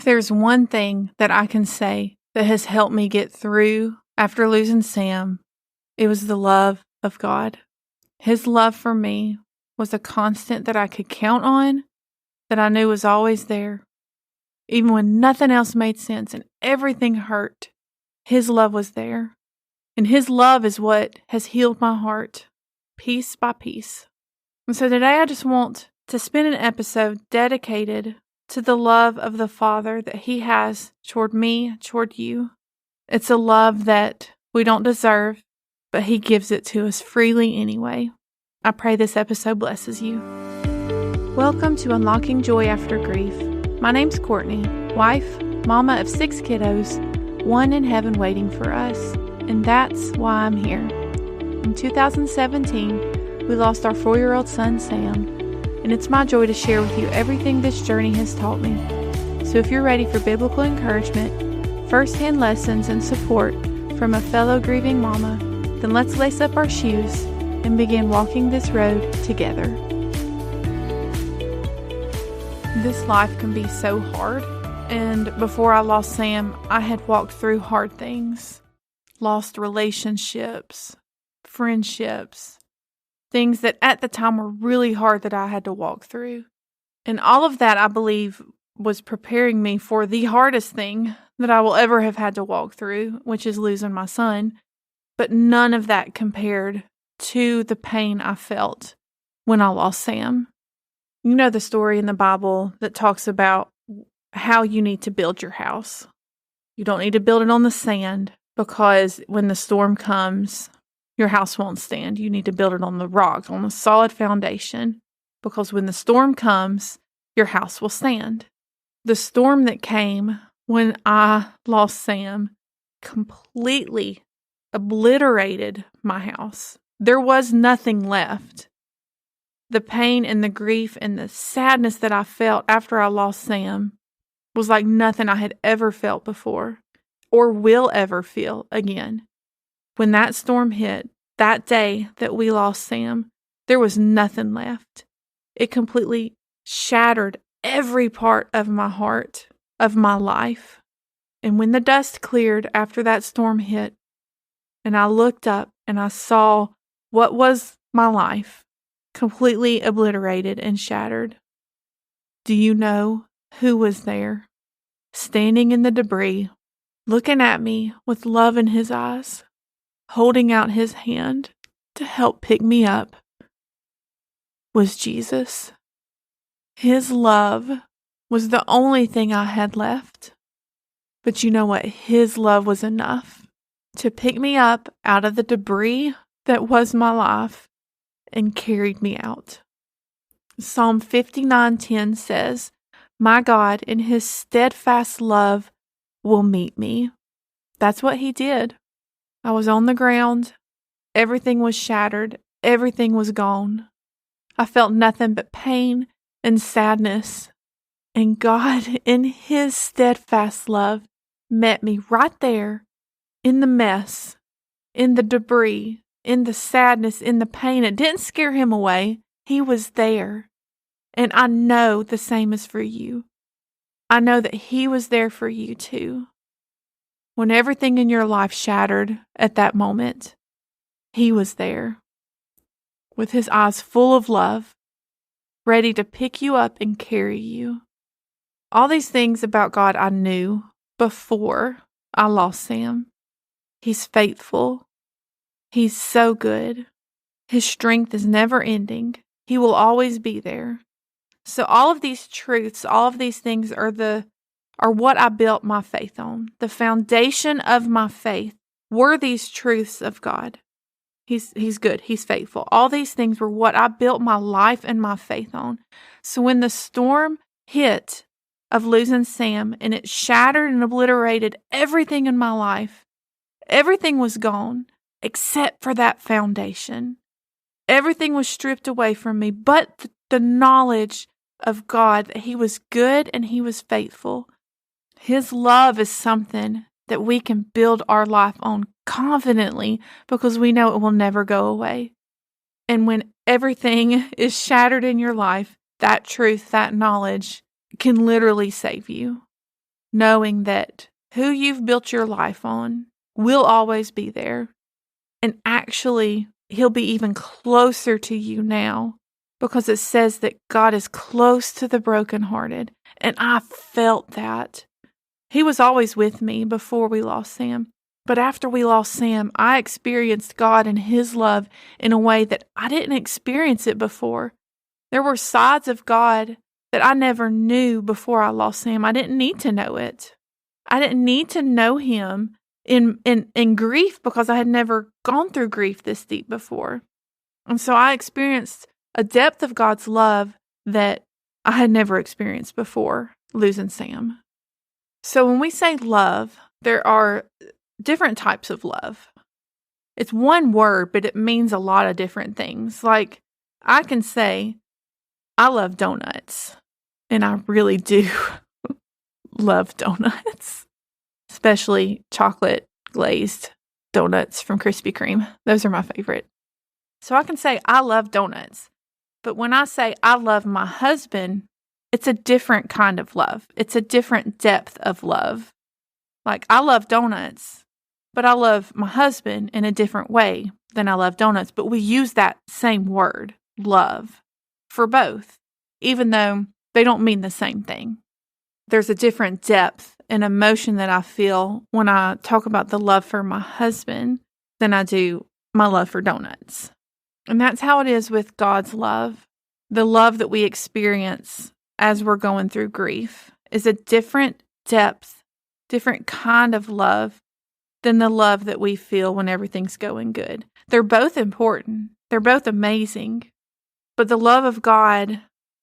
there's one thing that I can say that has helped me get through after losing Sam, it was the love of God. His love for me was a constant that I could count on, that I knew was always there. Even when nothing else made sense and everything hurt, His love was there. And His love is what has healed my heart, piece by piece. And so today I just want to spend an episode dedicated to the love of the Father that He has toward me, toward you. It's a love that we don't deserve, but He gives it to us freely anyway. I pray this episode blesses you. Welcome to Unlocking Joy After Grief. My name's Courtney, wife, mama of 6 kiddos, one in heaven waiting for us, and that's why I'm here. In 2017, we lost our 4-year-old son, Sam, and it's my joy to share with you everything this journey has taught me. So if you're ready for biblical encouragement, first-hand lessons, and support from a fellow grieving mama, then let's lace up our shoes and begin walking this road together. This life can be so hard, and before I lost Sam, I had walked through hard things. Lost relationships, friendships, things that at the time were really hard that I had to walk through. And all of that, I believe, was preparing me for the hardest thing that I will ever have had to walk through, which is losing my son. But none of that compared to the pain I felt when I lost Sam. You know the story in the Bible that talks about how you need to build your house. You don't need to build it on the sand because when the storm comes, your house won't stand. You need to build it on the rock, on a solid foundation, because when the storm comes, your house will stand. The storm that came when I lost Sam completely obliterated my house. There was nothing left. The pain and the grief and the sadness that I felt after I lost Sam was like nothing I had ever felt before or will ever feel again. When that storm hit, that day that we lost Sam, there was nothing left. It completely shattered every part of my heart, of my life. And when the dust cleared after that storm hit, and I looked up and I saw what was my life completely obliterated and shattered, do you know who was there, standing in the debris, looking at me with love in His eyes, holding out His hand to help pick me up? Was Jesus. His love was the only thing I had left. But you know what? His love was enough to pick me up out of the debris that was my life and carried me out. Psalm 59:10 says, "My God in His steadfast love will meet me." That's what He did. I was on the ground. Everything was shattered. Everything was gone. I felt nothing but pain and sadness. And God in His steadfast love met me right there in the mess, in the debris, in the sadness, in the pain. It didn't scare Him away. He was there. And I know the same is for you. I know that He was there for you too. When everything in your life shattered at that moment, He was there with His eyes full of love, ready to pick you up and carry you. All these things about God I knew before I lost Sam. He's faithful. He's so good. His strength is never ending. He will always be there. So all of these truths, all of these things are what I built my faith on. The foundation of my faith were these truths of God. He's good. He's faithful. All these things were what I built my life and my faith on. So when the storm hit of losing Sam and it shattered and obliterated everything in my life, everything was gone except for that foundation. Everything was stripped away from me, but the knowledge of God, that He was good and He was faithful. His love is something that we can build our life on confidently because we know it will never go away. And when everything is shattered in your life, that truth, that knowledge can literally save you. knowing that who you've built your life on will always be there. And actually, He'll be even closer to you now, because it says that God is close to the brokenhearted. And I felt that. He was always with me before we lost Sam. But after we lost Sam, I experienced God and His love in a way that I didn't experience it before. There were sides of God that I never knew before I lost Sam. I didn't need to know it. I didn't need to know Him in grief, because I had never gone through grief this deep before. And so I experienced a depth of God's love that I had never experienced before losing Sam. So when we say love, there are different types of love. It's one word, but it means a lot of different things. Like, I can say, I love donuts, and I really do love donuts, especially chocolate glazed donuts from Krispy Kreme. Those are my favorite. So I can say I love donuts, but when I say I love my husband, it's a different kind of love. It's a different depth of love. Like, I love donuts, but I love my husband in a different way than I love donuts. But we use that same word, love, for both, even though they don't mean the same thing. There's a different depth and emotion that I feel when I talk about the love for my husband than I do my love for donuts. And that's how it is with God's love. The love that we experience as we're going through grief is a different depth, different kind of love than the love that we feel when everything's going good. They're both important. They're both amazing. But the love of God,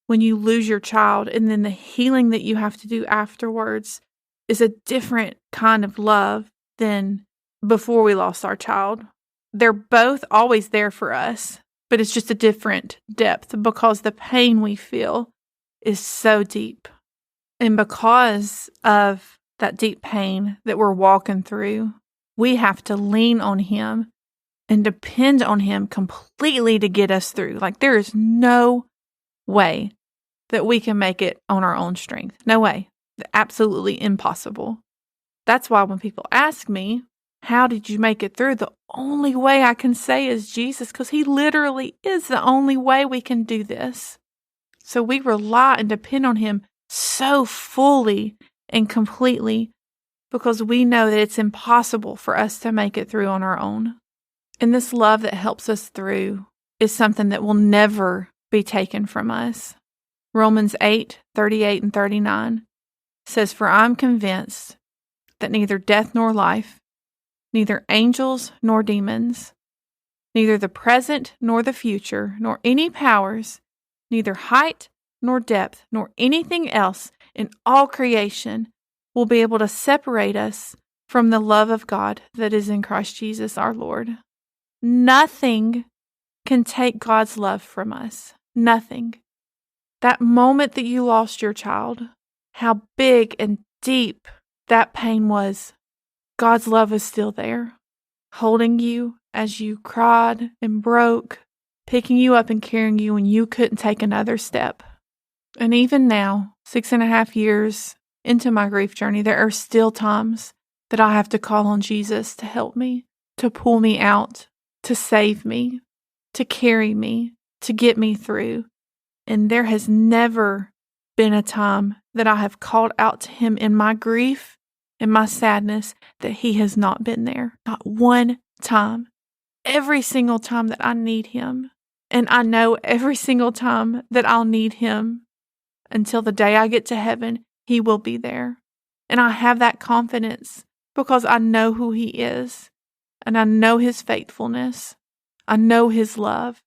when you lose your child, and then the healing that you have to do afterwards, is a different kind of love than before we lost our child. They're both always there for us, but it's just a different depth because the pain we feel is so deep. And because of that deep pain that we're walking through, we have to lean on Him and depend on Him completely to get us through. Like, there is no way that we can make it on our own strength. No way. Absolutely impossible. That's why when people ask me, how did you make it through? The only way I can say is Jesus, because He literally is the only way we can do this. So we rely and depend on Him so fully and completely because we know that it's impossible for us to make it through on our own. And this love that helps us through is something that will never be taken from us. Romans 8:38 and 39 says, "For I'm convinced that neither death nor life, neither angels nor demons, neither the present nor the future, nor any powers, neither height nor depth, nor anything else in all creation will be able to separate us from the love of God that is in Christ Jesus our Lord." Nothing can take God's love from us. Nothing. That moment that you lost your child, how big and deep that pain was, God's love is still there, holding you as you cried and broke, picking you up and carrying you when you couldn't take another step. And even now, 6.5 years into my grief journey, there are still times that I have to call on Jesus to help me, to pull me out, to save me, to carry me, to get me through. And there has never been a time that I have called out to Him in my grief and my sadness that He has not been there. Not one time. Every single time that I need Him. And I know every single time that I'll need Him until the day I get to heaven, He will be there. And I have that confidence because I know who He is. And I know His faithfulness. I know His love.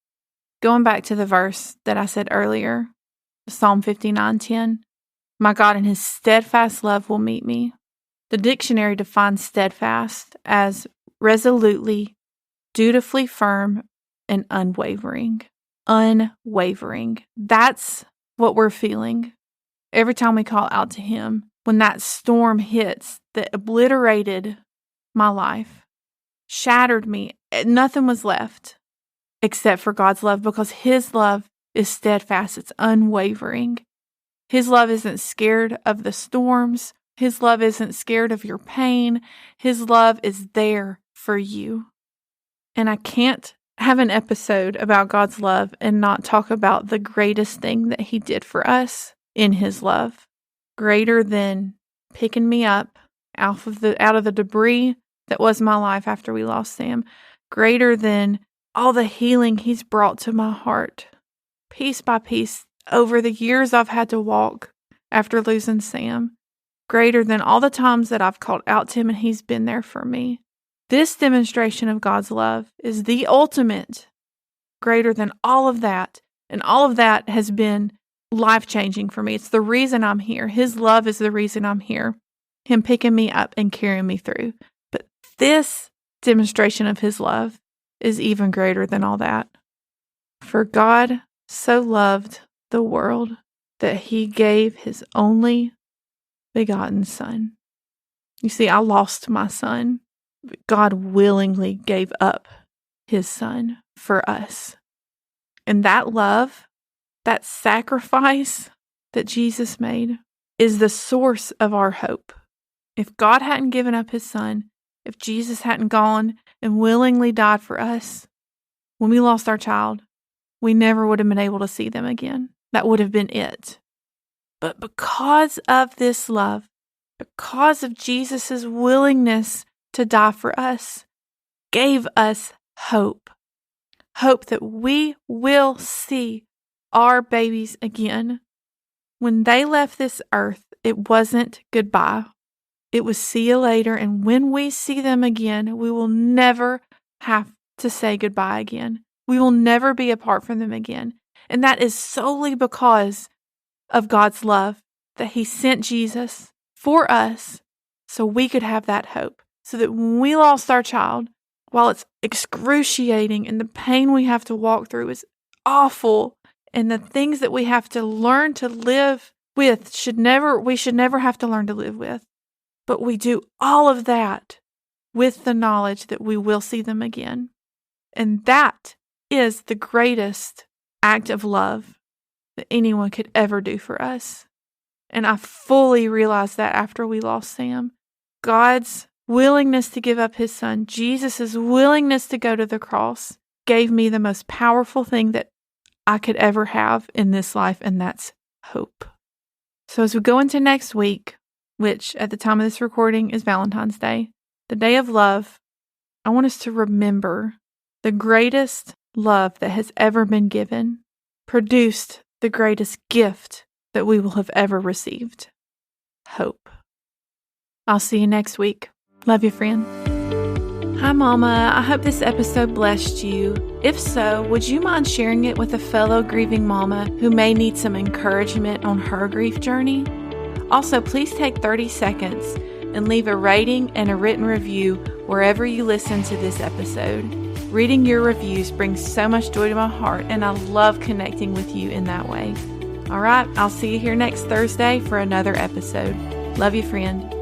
Going back to the verse that I said earlier, Psalm 59:10, "My God in His steadfast love will meet me." The dictionary defines steadfast as resolutely, dutifully firm, and unwavering. Unwavering. That's what we're feeling every time we call out to Him. When that storm hits that obliterated my life, shattered me, nothing was left except for God's love, because His love is steadfast. It's unwavering. His love isn't scared of the storms His love isn't scared of your pain. His love is there for you. And I can't have an episode about God's love and not talk about the greatest thing that He did for us in His love. Greater than picking me up out of the debris that was my life after we lost Sam. Greater than all the healing He's brought to my heart, piece by piece, over the years I've had to walk after losing Sam. Greater than all the times that I've called out to Him and He's been there for me. This demonstration of God's love is the ultimate, greater than all of that. And all of that has been life-changing for me. It's the reason I'm here. His love is the reason I'm here. Him picking me up and carrying me through. But this demonstration of His love is even greater than all that. For God so loved the world that He gave His only begotten Son. You see, I lost my son. God willingly gave up His Son for us. And that love, that sacrifice that Jesus made, is the source of our hope. If God hadn't given up His Son, if Jesus hadn't gone and willingly died for us, when we lost our child, we never would have been able to see them again. That would have been it. But because of this love, because of Jesus' willingness to die for us, gave us hope. Hope that we will see our babies again. When they left this earth, it wasn't goodbye. It was see you later. And when we see them again, we will never have to say goodbye again. We will never be apart from them again. And that is solely because of God's love, that He sent Jesus for us so we could have that hope. So that when we lost our child, while it's excruciating and the pain we have to walk through is awful, and the things that we have to learn to live with we should never have to learn to live with. But we do all of that with the knowledge that we will see them again. And that is the greatest act of love that anyone could ever do for us. And I fully realized that after we lost Sam. God's willingness to give up His Son, Jesus' willingness to go to the cross, gave me the most powerful thing that I could ever have in this life, and that's hope. So as we go into next week, which at the time of this recording is Valentine's Day, the day of love, I want us to remember the greatest love that has ever been given, produced the greatest gift that we will have ever received. Hope. I'll see you next week. Love you, friend. Hi, Mama. I hope this episode blessed you. If so, would you mind sharing it with a fellow grieving mama who may need some encouragement on her grief journey? Also, please take 30 seconds and leave a rating and a written review wherever you listen to this episode. Reading your reviews brings so much joy to my heart, and I love connecting with you in that way. All right, I'll see you here next Thursday for another episode. Love you, friend.